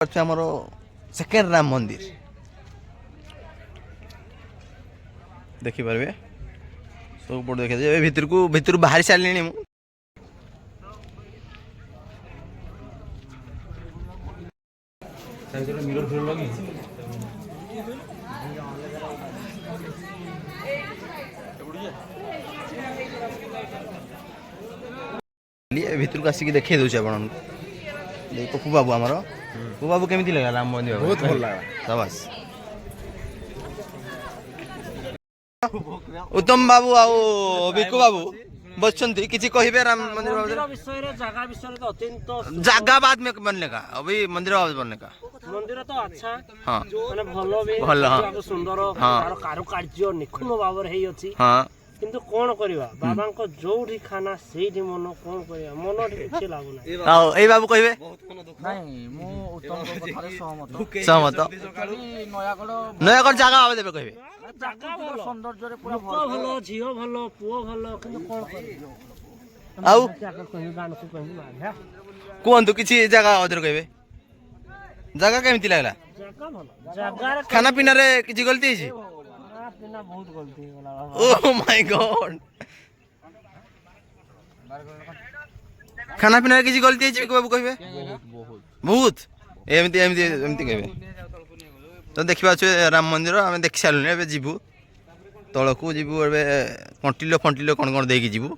ଆମର ସେକେଣ୍ଡ ରାମ ମନ୍ଦିର ଦେଖିପାରିବେ ସବୁ ପଟ ଦେଖାଯାଏ। ଏବେ ଭିତରୁ ବାହାରି ସାରିଲିଣି ମୁଁ। ଭିତରକୁ ଆସିକି ଦେଖେଇ ଦଉଛି ଆପଣଙ୍କୁ। ପପୁ ବାବୁ ଆମର ପପୁ ବାବୁ କେମିତି ଲାଗିଲା ରାମ ମନ୍ଦିର? ବହୁତ ଭଲ ଲାଗିଲା। ସାବାସ୍। ଉତ୍ତମ ବାବୁ ଆଉ ବିକୁ ବାବୁ बसଛନ୍ତି କିଛି କହିବେ ରାମ मंदिर विषय जगह विषय तो अत्यंत जगह बाद में बनने का अभी मंदिर बनने का मंदिर तो अच्छा हाँ माने भलो भी भल हाँ सुंदर हाँ तार कारुकार्य निखुण भाव रे अछि हाँ किंतु कोन करबा बाबा को जोठी खाना सेठी मन कोन करबा मन ठीक लागु ना आओ ए बाबू कहबे नहीं मु उत्तम को कथारे सहमत सहमत नयागढ़ जगह आवे देबे कहबे जगह भलो सौंदर्य रे पूरा भलो झियो भलो पुओ भलो किंतु कोन करबा आउ जाकर कहि गान को कहि मार कोंतु किछि जगह अदर कहबे जगह केमिति लागला जगह भलो जगह खाना पीना रे किछि गलती छै पिना बहुत गलती होला ओह माय गॉड खाना पीना रे किछि गलती छै बाबू कहबे बहुत एमिति एमिति एमिति कहबे तो देखिबा छै राम मंदिर हमें देख सालु एबे जीबू तळकू जीबू एबे कंटिलो फंटिलो कोन कोन देकी जीबू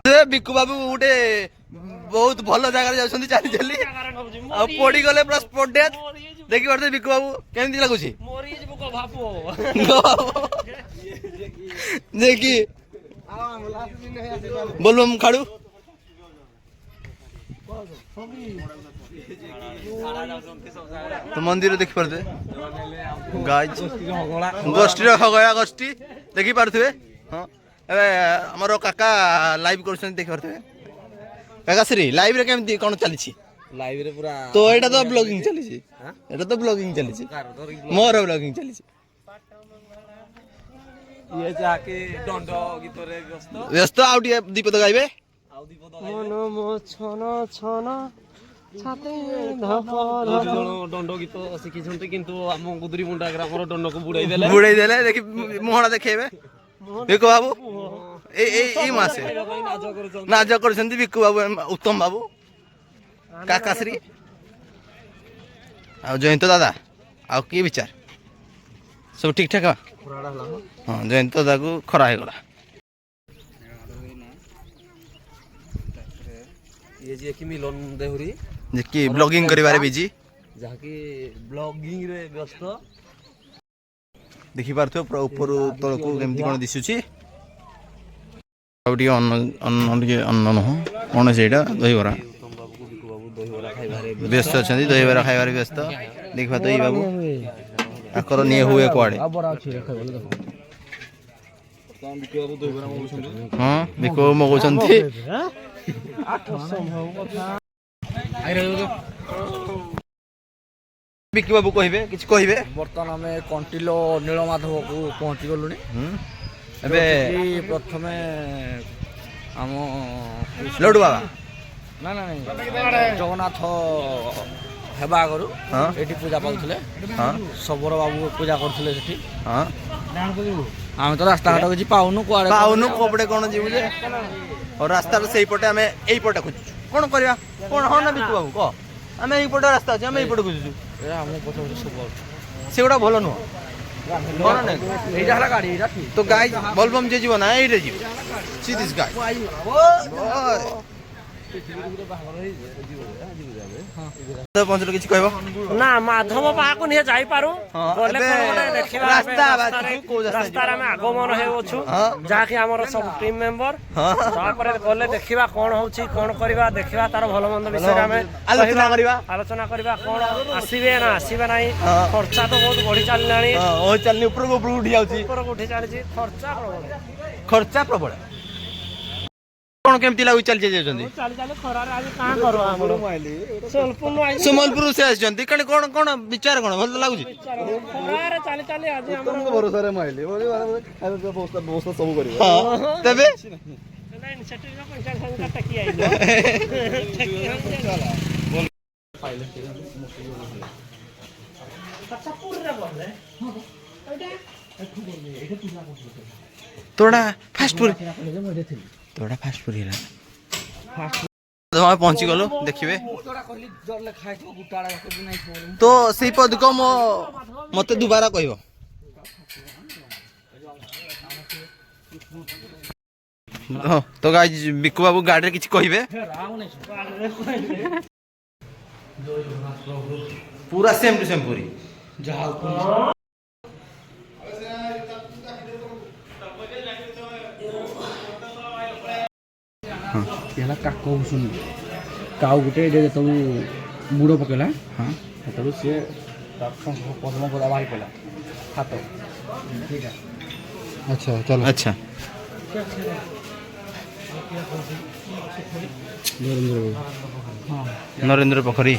ए बिकु बाबू उठे बहुत भलो जगह जाउछंती चाली चाली आ पड़ी गले प्लस स्पॉट डेथ देखि परते बिकु बाबू केमिति लागु छी मोरी जीबू को भापो देखि बोलबम खाड़ू तो मंदिर देखि परते गाइज गोष्ठी हगया गोष्ठी देखि पारथुवे हां ए हमरो काका लाइव करछन देखि परथुवे काका श्री लाइव रे केमति कोन चली छी लाइव रे पूरा तो एटा तो ब्लॉगिंग चली छी एटा तो ब्लॉगिंग चली छी मोर ब्लॉगिंग चली छी ये जाके डंडो गीत रे व्यस्त आउटी दीपद गाइबे मन मो छन छन छाते धपर डंडो गीत शिखी छन्ते किंतु हम गुदरी मुंडा ग्रामर डंडो को बुड़ाई देले देखि मोहना देखेबे बिकु बाबू ए मासे नाज करछंती बिकु बाबू उत्तम बाबू काकाश्री आ जयंत दादा आ की विचार सब ठीक ठाक हां जयंत दादा को खरा हे गला ये जे कि मिलन देहुरी जे की ब्लॉगिंग करिवारे बिजी जाके ब्लॉगिंग रे व्यस्त देखि पारथो ऊपर तळको केमति कोन दिसुची आउडी अन्न न हो कोन सेटा दही बरा उत्तम बाबू को बिकु बाबू दही बरा खाइबारे व्यस्त छथि दही बरा खाइबारे व्यस्त देखबा दही बाबू आकर निये हुए कोआडे बरा अछि रे खाइबो देखो तम बिकु बाबू दही बरा मगुछन हां बिकु मगुछंती बिकु बाबू कहबे किछ कहबे बर्तमान हमें कंटिलो नीलमाधव को पहुंची गलुनी एबे प्रथमे हम लड्डू बाबा ना ना जगन्नाथ हेबा आगु हां एठी पूजा पाउथले हां सबरो बाबू पूजा करथले सेठी हां हम तो रास्ता घाट କିଛି पाउनु कुआडे पाउनु कोपडे कोन जीवु जे और रास्ता रे सेही पटे हमें एही पटे खोजु कोन करबा कोन हो ना बिकु बाबू को हमें एही पटे रास्ता अछि हमें एही पटे खोजु ए हम पछो सब सेउडा भलो नु कोन नै एटा हला गाड़ी एटा ठीक तो गाइस बोलबम जे जीवन एही रे जीव सी दिस गाय तो पहुंचलो किछ कहबो ना माधव बाहाको निहे जाई पारू बोले कोन देखिबा रास्ता को रास्ता रे आगमन हे ओछु जाके हमर सब टीम मेंबर ता परे बोले देखिबा कोन होछि कोन करबा देखिबा तार भलो मंद विषय रे हमें आलोचना करबा कोन आसीबे ना आसीबे नाही खर्चा तो बहुत बढ़ी चललानी ओ चलनी ऊपर को उठी जाउची ऊपर को उठी चालछि खर्चा प्रबल कोन केमति लागु चल जेजंती चाली चाली खरा रे आज का करो हमरो सोमलपुर से आछंती कने कोन कोन विचार कोन भल लागुची खरा रे चाली चाली आज हमरो भरोसा रे माइली व्यवस्था सब करियो हां तबे नहीं सेटिंग का 50 टकी आई ତୋଡ଼ା ଫାଷ୍ଟ ପୁରୀ ତୋଡ଼ା ଫାଷ୍ଟ ପୁରୀ ହେଲା ପହଞ୍ଚି ଗଲୁ ଦେଖିବେ ତ ସେଇ ପଦକ ମତେ ଦୁବାରା କହିବ ତ ଗାଇଜ ବିକୁ ବାବୁ ଗାଡ଼ିରେ କିଛି କହିବେ ପୁରା ସେମ୍ ଟୁ ସେମ୍ ପୁରୀ ହେଲା କାକ ଉଷୁନି କାଉ ଗୋଟେ ଯେତେବେଳେ ବୁଡ଼ ପକେଇଲା ସେତେବେଳେ ସିଏ ପଦ୍ମ ଗଦା ବାହାରି ପଡ଼ିଲା ହାତ ଆଚ୍ଛା ଚାଲ ଆଚ୍ଛା ନରେନ୍ଦ୍ର ପୋଖରୀ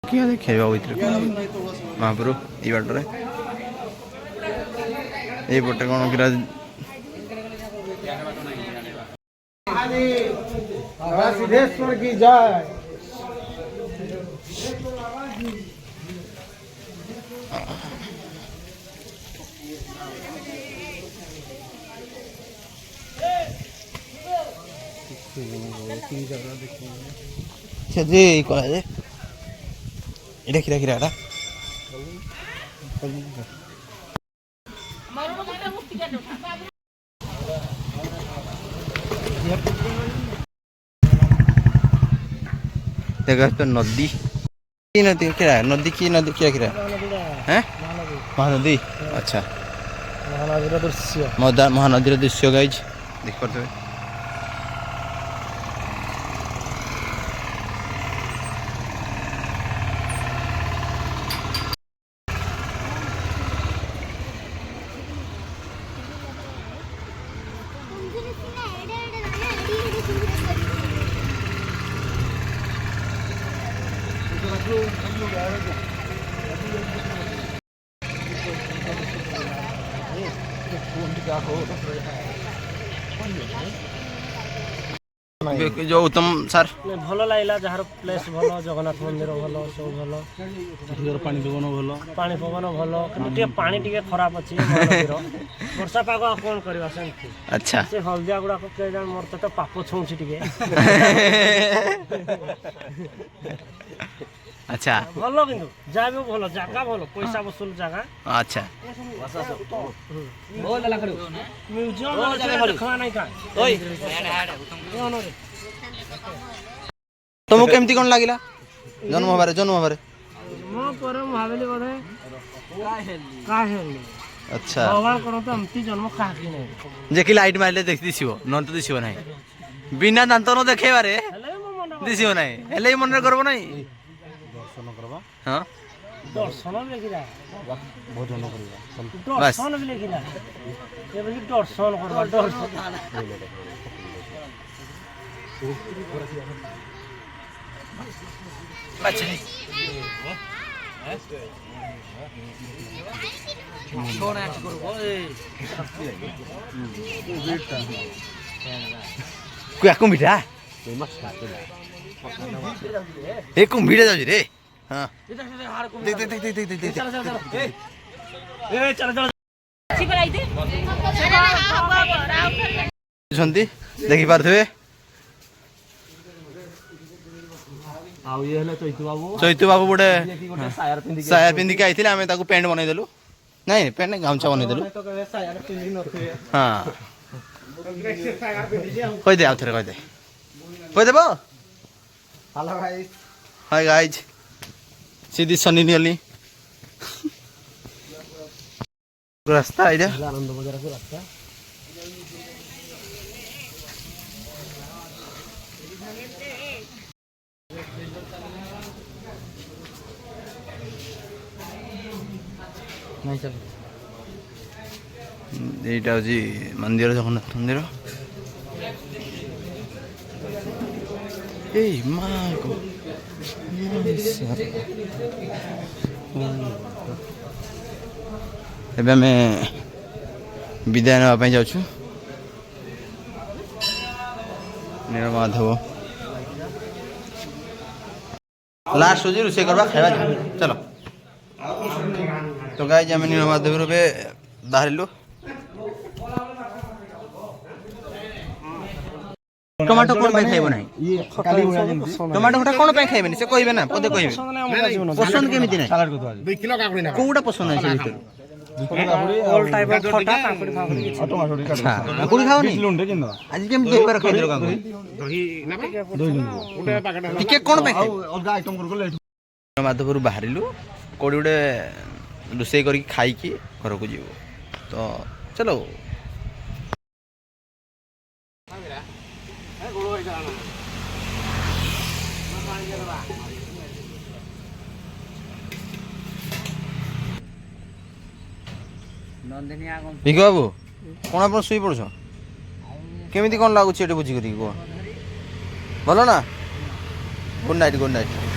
କିଏ ଦେଖେଇବା ଭିତରେ ମହାପୁରୁ ଏଇ ବାଟରେ ଏଇପଟେ କ'ଣ କିରା सिद्धेश्वर की जय ଯେ କଲା ଯେ ଏଇଟା କ୍ଷୀରା କ୍ଷୀରାଟା देखा तो नदी की नदी क्या नदी की नदी क्या क्या है महानदी अच्छा महानदी दृश्य गाइज देख पाते जो उत्तम सर ଭଲ ଲାଗିଲା ଯାହାର ପ୍ଲେସ୍ ଭଲ ଜଗନ୍ନାଥ ମନ୍ଦିର ଭଲ ସବୁ ଭଲ ପାଣି ପବନ ଭଲ କିନ୍ତୁ ଟିକେ ପାଣି ଟିକେ ଖରାପ ଅଛି ବର୍ଷା ପାଗ ଆଉ କ'ଣ କରିବା ସେମିତି अच्छा ସେ ହଳଦିଆ ଗୁଡାକ କେଜାଣି ମୋର ତ ପାପ ଛୁଉଁଛି ଟିକେ अच्छा ଭଲ କିନ୍ତୁ ଯାହା ବି ଭଲ ଜାଗା ଭଲ ପଇସା ବସୁଲ ଜାଗା अच्छा तुमको केमती कौन लागिला जन्म हबारे ମୋ ପରେ ମୁଁ ଭାବିଲି ବୋଧେ अच्छा ଭଗବାନ କରନ୍ତୁ ଏମିତି ଜନ୍ମ କାହାକି ନାହିଁ जे कि लाइट मारले देख दिसिबो नन तो दिसिबो नाही बिना दांत न देखेबारे ହେଲେ ମୋ ମନ दिसिबो नाही हेले मन करबो नाही ଦର୍ଶନ କରିବା हां ଦର୍ଶନ ବି ଲେଖିଲା ଭୋଜନ କରିବା ଦର୍ଶନ ବି ଲେଖିଲା ଏବେ କି ଦର୍ଶନ କରିବା ଦର୍ଶନ अच्छा क्या कुंभीटा ए कुंभीटा जाउछि रे हां देख देख देख देख देख ଏ ଚାଲ ଚାଲ छंती देखि पारथबे ଆଉ ଇଏ ହେଲେ ଚୈତୁ ବାବୁ चैतु बाबू गोटे ଗୋଟେ ସାୟାର ପିନ୍ଧିକି साया पिंधिक आइथिले आमे ताकू पेंट बनै देलु नहीं पेंट नहीं गामछा बनै देलु तो कहे सायार पिंधी नथिबे हां सायार पिंधी जे कह दे आउथरे कह देबो हेलो भाई हाय गाइस सीधी सनी नियली रास्ता आइडा ଆନନ୍ଦ ବଜାରକୁ ରାସ୍ତା এইটা হচ্ছে মন্দির, জগন্নাথ মন্দির। এই মা গো, ଏବେ ଆମେ ବିଦାୟ ନେବା ପାଇଁ ଯାଉଛୁ। ନୀଳମାଧବ ଲାଷ୍ଟ ହେଉଛି ରୋଷେଇ କରିବା, ଖାଇବା ଯିବା। ଚାଲ। ତ ଗାଇଜ ଆମେ ନୀଳମାଧବରୁ ଏବେ ବାହାରିଲୁ। ଟମାଟୋ କ'ଣ ପାଇଁ ଖାଇବ ନାହିଁ? ଟମାଟୋ ଖଟା କ'ଣ ପାଇଁ ଖାଇବେନି ସେ କହିବେ ନା, ପଦେ କହିବେ। ପସନ୍ଦ କେମିତି ନାହିଁ? କୋଉଟା ପସନ୍ଦ ନାହିଁ ସେ ଭିତରୁ? କାକୁଡ଼ି ଖାଅନି? ଆଜି କେମିତି ବେପାର ଖାଇଦେଲ କାକୁଡ଼ି? ଟିକେ କ'ଣ ପାଇଁ ଖାଇବ? ନୀଳମାଧବରୁ ବାହାରିଲୁ, କୋଉଠି ଗୋଟେ ରୋଷେଇ କରିକି ଖାଇକି ଘରକୁ ଯିବୁ। ତ ଚାଲ। ଭିକ ବାବୁ, କ'ଣ ଆପଣ ଶୋଇ ପଡ଼ୁଛ? କେମିତି କ'ଣ ଲାଗୁଛି ଏଠି ବୁଝି କରିକି କୁହ? ଭଲ ନା? Good night, good night.